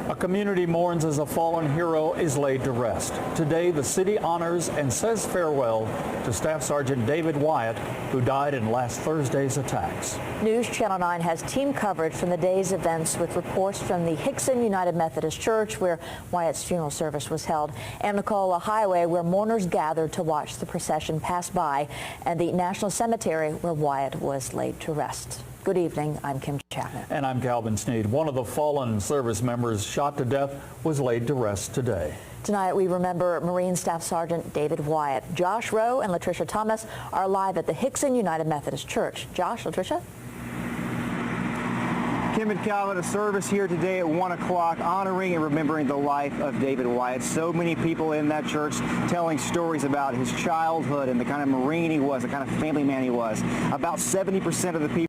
A community mourns as a fallen hero is laid to rest. Today, the city honors and says farewell to Staff Sergeant David Wyatt, who died in last Thursday's attacks. News Channel 9 has team coverage from the day's events with reports from the Hickson United Methodist Church, where Wyatt's funeral service was held, and Nicola Highway, where mourners gathered to watch the procession pass by, and the National Cemetery, where Wyatt was laid to rest. Good evening. I'm Kim Chapman. And I'm Calvin Sneed. One of the fallen service members shot to death was laid to rest today. Tonight we remember Marine Staff Sergeant David Wyatt. Josh Rowe and Latricia Thomas are live at the Hickson United Methodist Church. Josh, Latricia? Kim and Calvin, a service here today at 1 o'clock honoring and remembering the life of David Wyatt. So many people in that church telling stories about his childhood and the kind of Marine he was, the kind of family man he was. About 70% of the people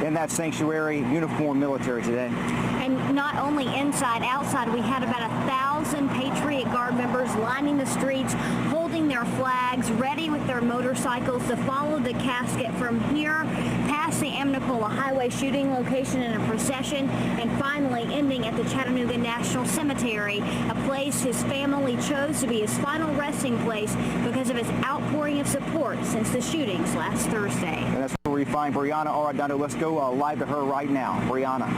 in that sanctuary, uniformed military today. And not only inside, outside, we had about 1,000 Patriot Guard members lining the streets, holding their flags, ready with their motorcycles to follow the casket from here past the Nicola Highway shooting location in a procession, and finally ending at the Chattanooga National Cemetery, a place his family chose to be his final resting place because of his outpouring of support since the shootings last Thursday. And that's where we find Brianna Arredondo. Let's go live to her right now. Brianna.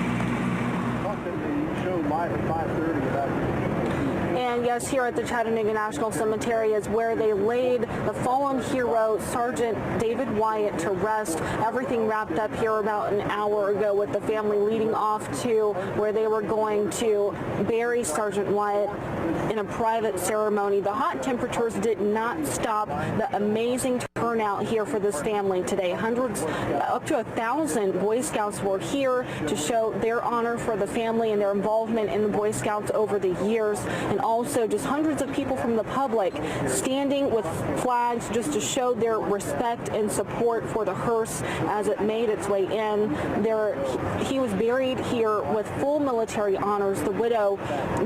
And yes, here at the Chattanooga National Cemetery is where they laid the fallen hero, Sergeant David Wyatt, to rest. Everything wrapped up here about an hour ago, with the family leading off to where they were going to bury Sergeant Wyatt in a private ceremony. The hot temperatures did not stop the amazing turnout here for this family today. Hundreds, up to 1,000 Boy Scouts were here to show their honor for the family and their involvement in the Boy Scouts over the years, and also just hundreds of people from the public standing with flags just to show their respect and support for the hearse as it made its way in. He was buried here with full military honors. The widow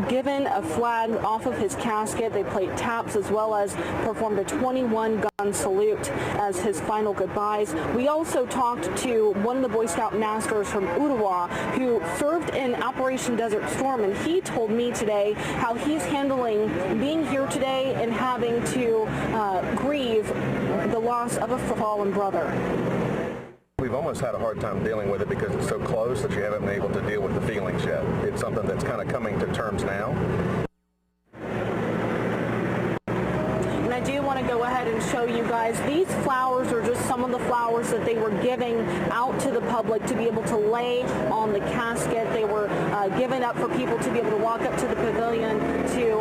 given a flag off of his casket. They played taps as well as performed a 21-gun salute as his final goodbyes. We also talked to one of the Boy Scout masters from Ottawa who served in Operation Desert Storm, and he told me today how he's handling being here today and having to grieve the loss of a fallen brother. We've almost had a hard time dealing with it because it's so close that you haven't been able to deal with the feelings yet. It's something that's kind of coming to terms now. And I do want to go ahead and show you guys, these flowers are just some of the flowers that they were giving out to the public to be able to lay on the casket. They were given up for people to be able to walk up to the pavilion to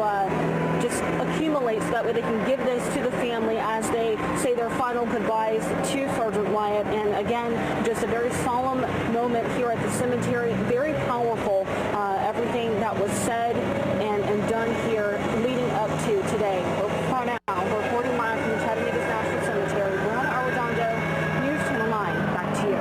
just accumulate so that way they can give this to the family as they say their final goodbyes to Sergeant Wyatt. And again, just a very solemn moment here at the cemetery. Very powerful, everything that was said and done here leading up to today. For now, reporting live from the Chattanooga National Cemetery, Brianna Arredondo, News Channel 9. Back to you.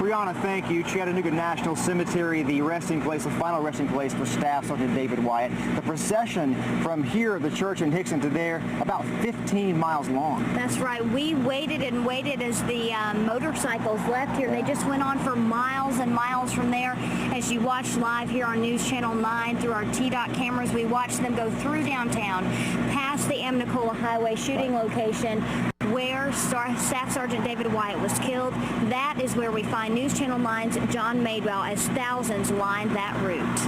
Brianna, thank you. Chattanooga National Cemetery, the resting place, the final resting place for Staff Sergeant David Wyatt. The procession from here, the church in Hickson, to there, about 15 miles long. That's right. We waited and waited as the motorcycles left here. They just went on for miles and miles from there. As you watch live here on News Channel 9 through our T-Dot cameras, we watched them go through downtown, past the Nicola Highway shooting location, where Staff Sergeant David Wyatt was killed. That is where we find News Channel 9's John Madewell as thousands lined that route.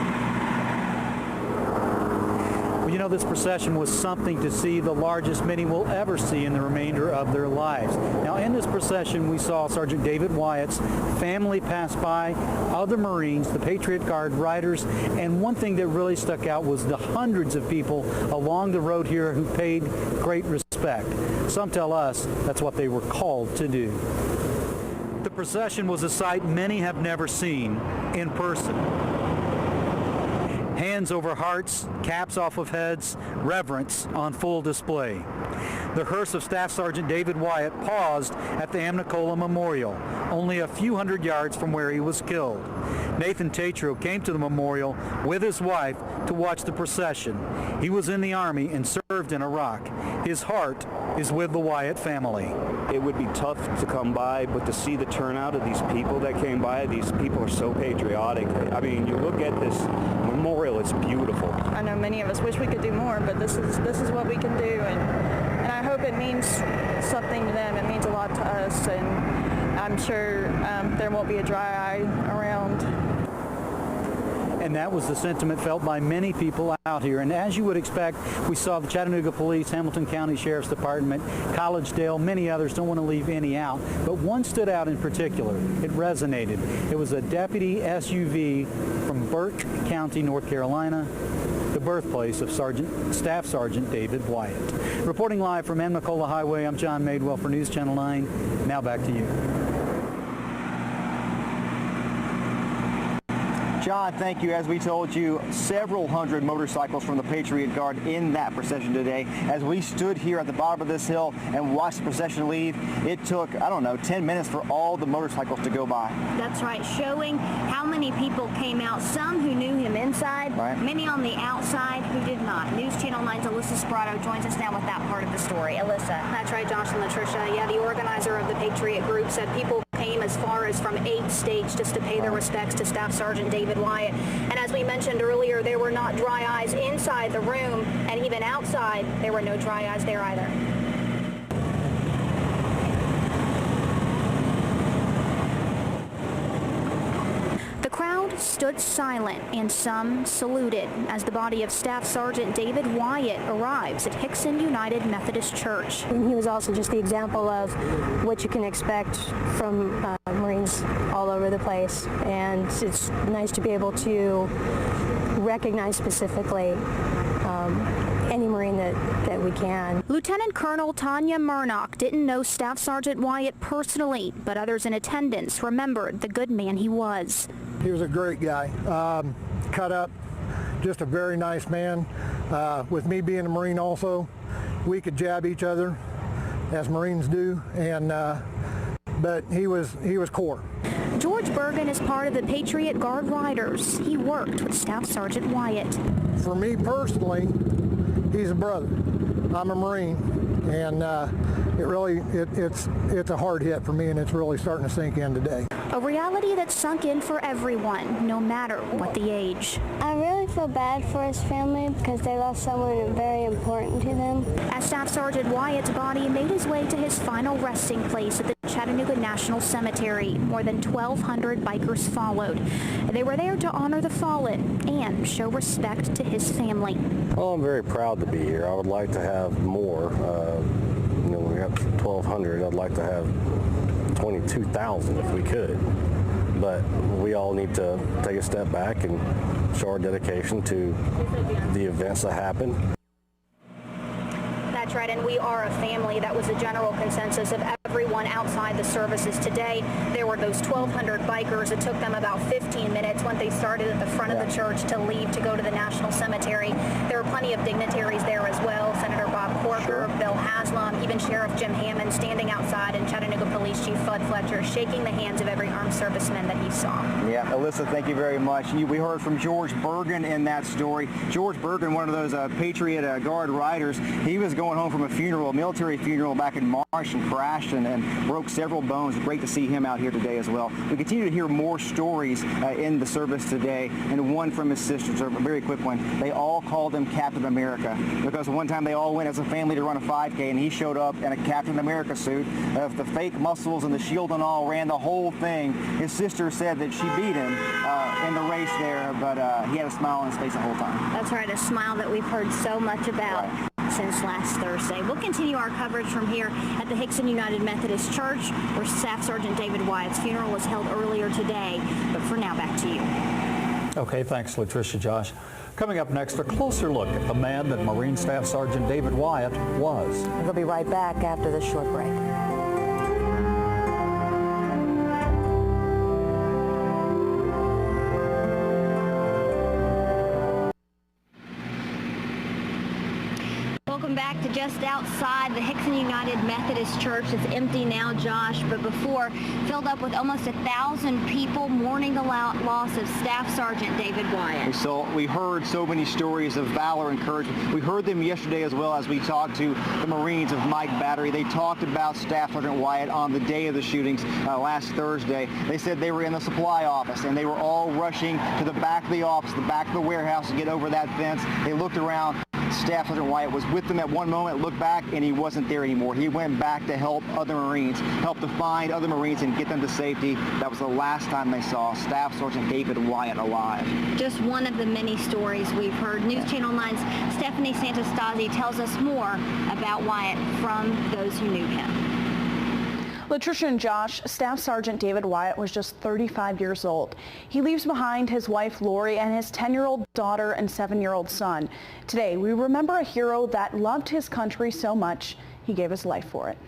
Well, you know, this procession was something to see, the largest many will ever see in the remainder of their lives. Now, in this procession, we saw Sergeant David Wyatt's family pass by, other Marines, the Patriot Guard riders, and one thing that really stuck out was the hundreds of people along the road here who paid great respect. Some tell us that's what they were called to do. The procession was a sight many have never seen in person. Hands over hearts, caps off of heads, reverence on full display. The hearse of Staff Sergeant David Wyatt paused at the Nicola Memorial, only a few hundred yards from where he was killed. Nathan Tatro came to the memorial with his wife to watch the procession. He was in the Army and served in Iraq. His heart is with the Wyatt family. It would be tough to come by, but to see the turnout of these people that came by, these people are so patriotic. I mean, you look at this memorial, it's beautiful. I know many of us wish we could do more, but this is what we can do, and I hope it means something to them. It means a lot to us, and I'm sure there won't be a dry eye around. And that was the sentiment felt by many people out here. And as you would expect, we saw the Chattanooga Police, Hamilton County Sheriff's Department, Collegedale, many others, don't want to leave any out. But one stood out in particular. It resonated. It was a deputy SUV from Burke County, North Carolina, the birthplace of Staff Sergeant David Wyatt. Reporting live from Amnicola Highway, I'm John Madewell for News Channel 9. Now back to you. John, thank you. As we told you, several hundred motorcycles from the Patriot Guard in that procession today. As we stood here at the bottom of this hill and watched the procession leave, it took, I don't know, 10 minutes for all the motorcycles to go by. That's right, showing how many people came out, some who knew him inside, right, many on the outside who did not. News Channel 9's Alyssa Sprato joins us now with that part of the story. Alyssa. That's right, Josh and Latricia. Yeah, the organizer of the Patriot Group said people came as far as from 8 states just to pay their respects to Staff Sergeant David Wyatt. And as we mentioned earlier, there were not dry eyes inside the room, and even outside, there were no dry eyes there either. The crowd stood silent and some saluted as the body of Staff Sergeant David Wyatt arrives at Hickson United Methodist Church. And he was also just the example of what you can expect from Marines all over the place, and it's nice to be able to recognize specifically any Marine that we can. Lieutenant Colonel Tanya Murnock didn't know Staff Sergeant Wyatt personally, but others in attendance remembered the good man he was. He was a great guy, cut up, just a very nice man. With me being a Marine also, we could jab each other, as Marines do, and but he was core. George Bergen is part of the Patriot Guard Riders. He worked with Staff Sergeant Wyatt. For me personally, he's a brother. I'm a Marine, and it's a hard hit for me, and it's really starting to sink in today. A reality that sunk in for everyone, no matter what the age. I really feel bad for his family because they lost someone very important to them. As Staff Sergeant Wyatt's body made his way to his final resting place at the Chattanooga National Cemetery, more than 1,200 bikers followed. They were there to honor the fallen and show respect to his family. Well, I'm very proud to be here. I would like to have more. We have 1,200. I'd like to have 22,000 if we could. But we all need to take a step back and show our dedication to the events that happened. That's right, and we are a family. That was the general consensus of everyone outside the services today. There were those 1,200 bikers. It took them about 15 minutes when they started at the front of the church to leave to go to the National Cemetery. There were plenty of dignitaries there as well. Senator Bob Corker, Bill Haslam, even Sheriff Jim Hammond standing outside, and Chattanooga Police Chief Fudd Fletcher shaking the hands of every armed serviceman that he saw. Yeah, Alyssa, thank you very much. We heard from George Bergen in that story. George Bergen, one of those Patriot Guard riders, he was going home from a funeral, a military funeral back in March, and crashed and broke several bones. Great to see him out here today as well. We continue to hear more stories in the service today, and one from his sisters, a very quick one. They all called him Captain America because one time they all went as a family to run a 5K, and he showed up in a Captain America suit, the fake muscles and the shield and all, ran the whole thing. His sister said that she beat him in the race there, but he had a smile on his face the whole time. That's right, a smile that we've heard so much about since last Thursday. We'll continue our coverage from here at the Hickson United Methodist Church, where Staff Sergeant David Wyatt's funeral was held earlier today. But for now, back to you. Okay, thanks, Latricia. Josh. Coming up next, a closer look at the man that Marine Staff Sergeant David Wyatt was. We'll be right back after this short break. Welcome back to just outside the Hickson United Methodist Church. It's empty now, Josh, but before filled up with almost 1,000 people mourning the loss of Staff Sergeant David Wyatt. We heard so many stories of valor and courage. We heard them yesterday as well as we talked to the Marines of Mike Battery. They talked about Staff Sergeant Wyatt on the day of the shootings last Thursday. They said they were in the supply office and they were all rushing to the back of the office, the back of the warehouse to get over that fence. They looked around. Staff Sergeant Wyatt was with them at one moment, looked back, and he wasn't there anymore. He went back to help other Marines, help to find other Marines and get them to safety. That was the last time they saw Staff Sergeant David Wyatt alive. Just one of the many stories we've heard. News Channel 9's Stephanie Santastasi tells us more about Wyatt from those who knew him. Latricia and Josh, Staff Sergeant David Wyatt was just 35 years old. He leaves behind his wife Lori and his 10-year-old daughter and 7-year-old son. Today, we remember a hero that loved his country so much, he gave his life for it.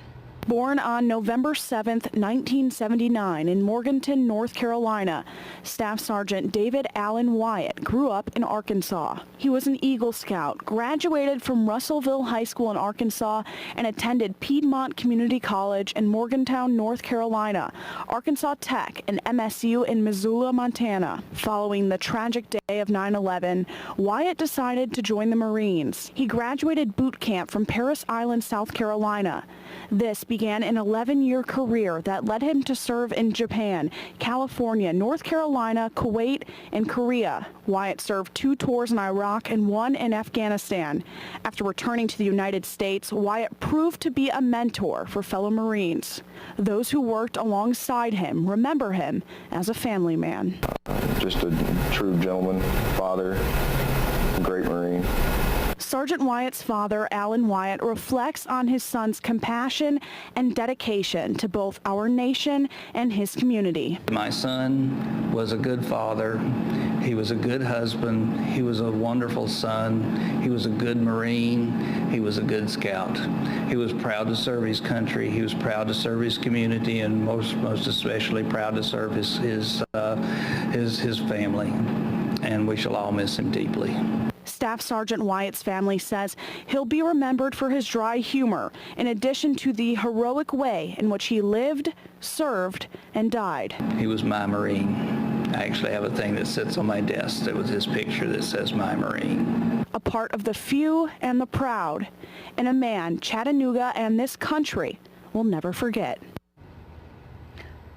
Born on November 7th, 1979 in Morganton, North Carolina, Staff Sergeant David Allen Wyatt grew up in Arkansas. He was an Eagle Scout, graduated from Russellville High School in Arkansas, and attended Piedmont Community College in Morgantown, North Carolina, Arkansas Tech, and MSU in Missoula, Montana. Following the tragic day of 9/11, Wyatt decided to join the Marines. He graduated boot camp from Parris Island, South Carolina. This began an 11-year career that led him to serve in Japan, California, North Carolina, Kuwait, and Korea. Wyatt served 2 tours in Iraq and 1 in Afghanistan. After returning to the United States, Wyatt proved to be a mentor for fellow Marines. Those who worked alongside him remember him as a family man. Just a true gentleman, father, great Marine. Sergeant Wyatt's father, Alan Wyatt, reflects on his son's compassion and dedication to both our nation and his community. My son was a good father. He was a good husband. He was a wonderful son. He was a good Marine. He was a good scout. He was proud to serve his country. He was proud to serve his community, and most especially proud to serve his family. And we shall all miss him deeply. Staff Sergeant Wyatt's family says he'll be remembered for his dry humor, in addition to the heroic way in which he lived, served, and died. He was my Marine. I actually have a thing that sits on my desk that was his picture that says my Marine. A part of the few and the proud, and a man Chattanooga and this country will never forget.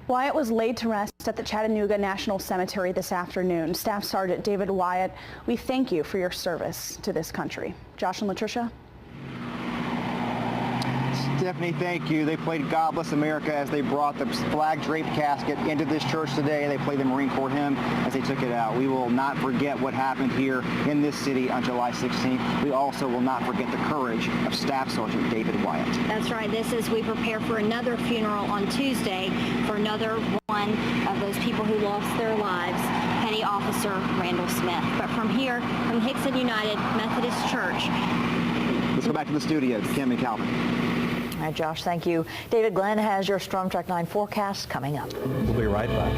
Wyatt was laid to rest at the Chattanooga National Cemetery this afternoon. Staff Sergeant David Wyatt, we thank you for your service to this country. Josh and Latricia. Stephanie, thank you. They played God Bless America as they brought the flag-draped casket into this church today. They played the Marine Corps hymn as they took it out. We will not forget what happened here in this city on July 16th. We also will not forget the courage of Staff Sergeant David Wyatt. That's right. This is we prepare for another funeral on Tuesday for another one of those people who lost their lives, Petty Officer Randall Smith. But from here, from Hickson United Methodist Church. Let's go back to the studio to Kim and Calvin. All right, Josh, thank you. David Glenn has your Storm Track 9 forecast coming up. We'll be right back.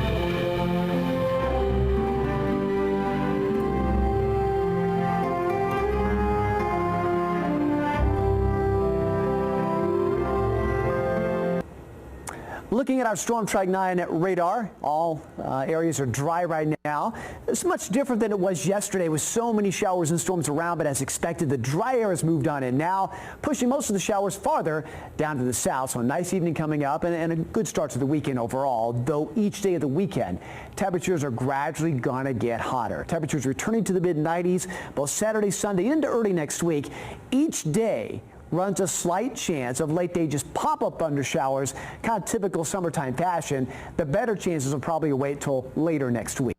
Looking at our Storm Track 9 radar, all areas are dry right now. It's much different than it was yesterday with so many showers and storms around, but as expected, the dry air has moved on in now, pushing most of the showers farther down to the south. So a nice evening coming up and a good start to the weekend overall, though each day of the weekend, temperatures are gradually going to get hotter. Temperatures returning to the mid-90s both Saturday, Sunday, into early next week. Each day runs a slight chance of late-day just pop-up thunder showers, kind of typical summertime fashion. The better chances will probably wait till later next week.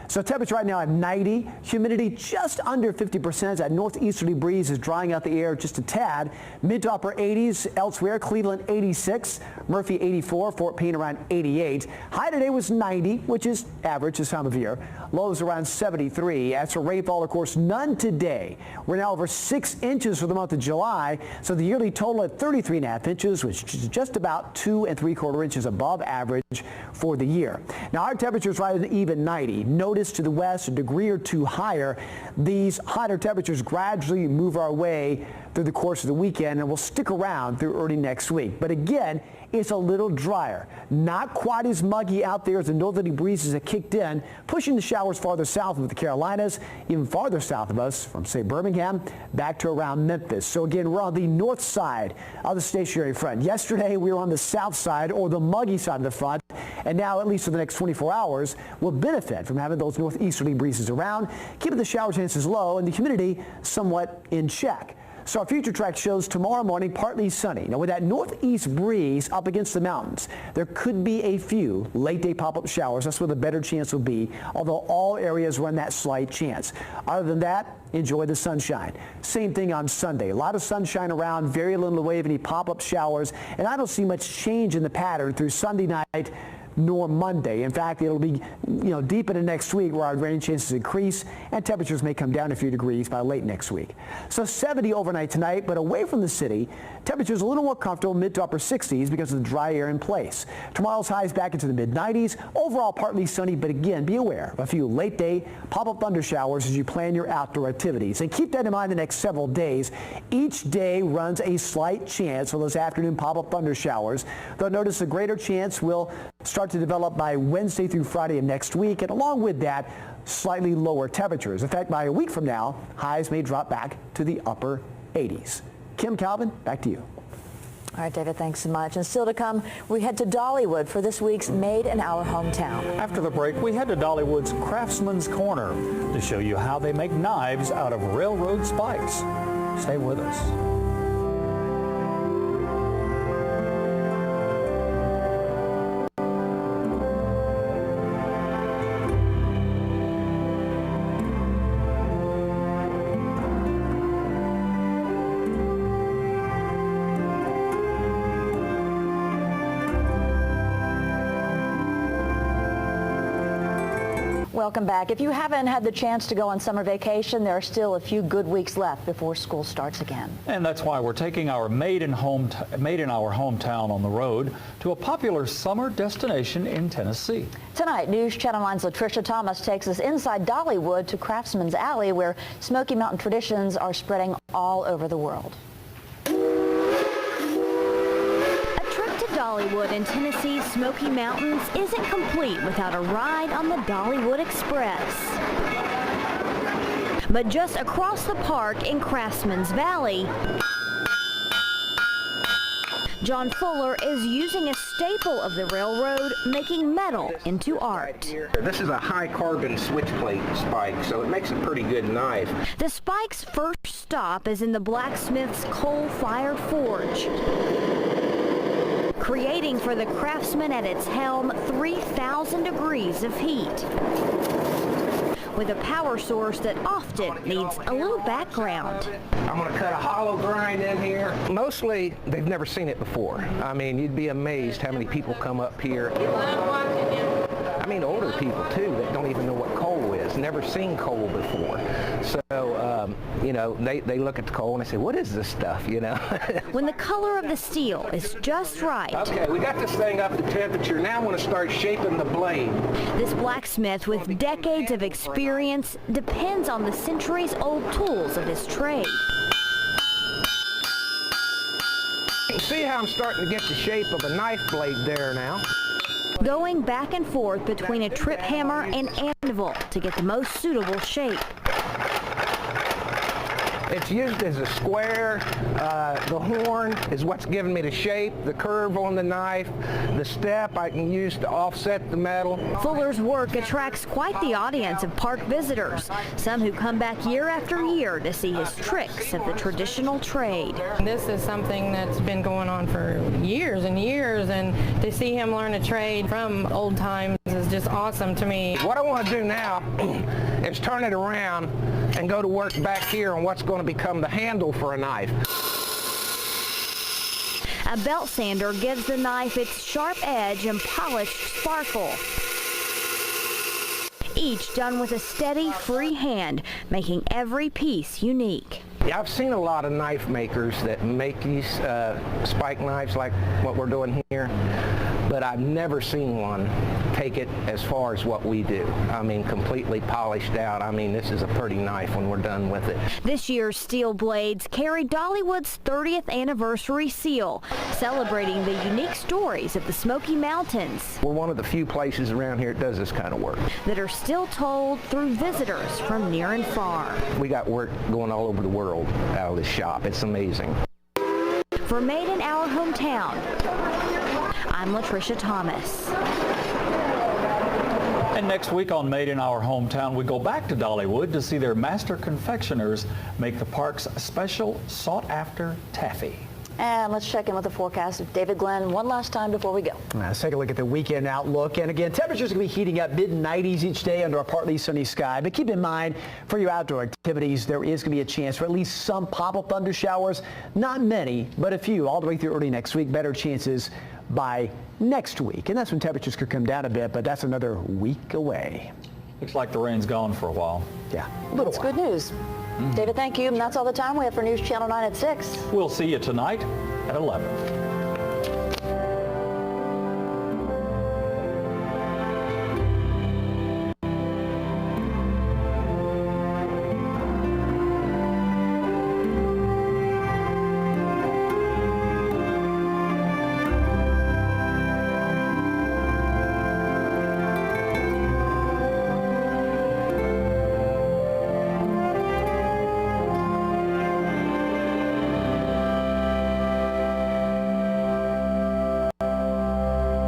So temperature right now at 90, humidity just under 50%. That northeasterly breeze is drying out the air just a tad. Mid to upper 80s elsewhere. Cleveland 86, Murphy 84, Fort Payne around 88. High today was 90, which is average this time of year. Lows around 73. As for rainfall, of course, none today. We're now over 6 inches for the month of July. So the yearly total at 33.5 inches, which is just about 2 3/4 inches above average for the year. Now our temperatures right at an even 90. Notice to the west, a degree or two higher. These hotter temperatures gradually move our way through the course of the weekend and will stick around through early next week. But again, it's a little drier. Not quite as muggy out there as the northerly breezes that kicked in, pushing the showers farther south of the Carolinas, even farther south of us from, say, Birmingham back to around Memphis. So again, we're on the north side of the stationary front. Yesterday, we were on the south side or the muggy side of the front, and now, at least for the next 24 hours, we'll benefit from having those northeasterly breezes around, keeping the shower chances low and the humidity somewhat in check. So our future track shows tomorrow morning partly sunny. Now with that northeast breeze up against the mountains, there could be a few late day pop-up showers. That's where the better chance will be, although all areas run that slight chance. Other than that, enjoy the sunshine. Same thing on Sunday. A lot of sunshine around, very little in the way of any pop-up showers, and I don't see much change in the pattern through Sunday night nor Monday. In fact, it'll be deep into next week where our rain chances increase and temperatures may come down a few degrees by late next week. So 70 overnight tonight, but away from the city, temperatures a little more comfortable, mid to upper 60s because of the dry air in place. Tomorrow's highs back into the mid 90s. Overall partly sunny, but again, be aware of a few late day pop-up thunder showers as you plan your outdoor activities. And keep that in mind the next several days. Each day runs a slight chance for those afternoon pop-up thunder showers, though notice a greater chance will start to develop by Wednesday through Friday of next week, and along with that, slightly lower temperatures. In fact, by a week from now, highs may drop back to the upper 80s. Kim, Calvin, back to you. All right, David, thanks so much. And still to come, we head to Dollywood for this week's Made in Our Hometown. After the break, we head to Dollywood's Craftsman's Corner to show you how they make knives out of railroad spikes. Stay with us. Welcome back. If you haven't had the chance to go on summer vacation, there are still a few good weeks left before school starts again. And that's why we're taking our Made in Our Hometown on the road to a popular summer destination in Tennessee. Tonight, News Channel 9's Latricia Thomas takes us inside Dollywood to Craftsman's Alley, where Smoky Mountain traditions are spreading all over the world. Dollywood in Tennessee's Smoky Mountains isn't complete without a ride on the Dollywood Express. But just across the park in Craftsman's Valley, John Fuller is using a staple of the railroad, making metal into art. This is a high carbon switch plate spike, so it makes a pretty good knife. The spike's first stop is in the blacksmith's coal-fired forge, creating for the craftsman at its helm 3,000 degrees of heat, with a power source that often needs a little background. I'm going to cut a hollow grind in here. Mostly, they've never seen it before. I mean, you'd be amazed how many people come up here. I mean, older people, too, that don't even know what coal is, never seen coal before. So, they look at the coal and they say, what is this stuff, When the color of the steel is just right. Okay, we got this thing up to temperature. Now I want to start shaping the blade. This blacksmith with decades of experience depends on the centuries-old tools of his trade. You can see how I'm starting to get the shape of a knife blade there now. Going back and forth between a trip hammer and anvil to get the most suitable shape. It's used as a square. The horn is what's giving me the shape, the curve on the knife, the step I can use to offset the metal. Fuller's work attracts quite the audience of park visitors, some who come back year after year to see his tricks of the traditional trade. This is something that's been going on for years and years, and to see him learn a trade from old times is just awesome to me. What I want to do now is turn it around and go to work back here on what's going to become the handle for a knife. A belt sander gives the knife its sharp edge and polished sparkle. Each done with a steady, free hand, making every piece unique. Yeah, I've seen a lot of knife makers that make these spike knives like what we're doing here, but I've never seen one take it as far as what we do. I mean, completely polished out. I mean, this is a pretty knife when we're done with it. This year's steel blades carry Dollywood's 30th anniversary seal, celebrating the unique stories of the Smoky Mountains. We're one of the few places around here that does this kind of work. That are still told through visitors from near and far. We got work going all over the world out of this shop. It's amazing. For Made in Our Hometown, I'm Latricia Thomas. And next week on Made in Our Hometown, we go back to Dollywood to see their master confectioners make the park's special sought-after taffy. And let's check in with the forecast of David Glenn one last time before we go. Let's take a look at the weekend outlook. And again, temperatures are going to be heating up mid-90s each day under a partly sunny sky. But keep in mind, for your outdoor activities, there is going to be a chance for at least some pop-up thunder showers. Not many, but a few all the way through early next week. Better chances by next week. And that's when temperatures could come down a bit, but that's another week away. Looks like the rain's gone for a while. Yeah, That's good news. David, thank you. And that's all the time we have for News Channel 9 at 6. We'll see you tonight at 11.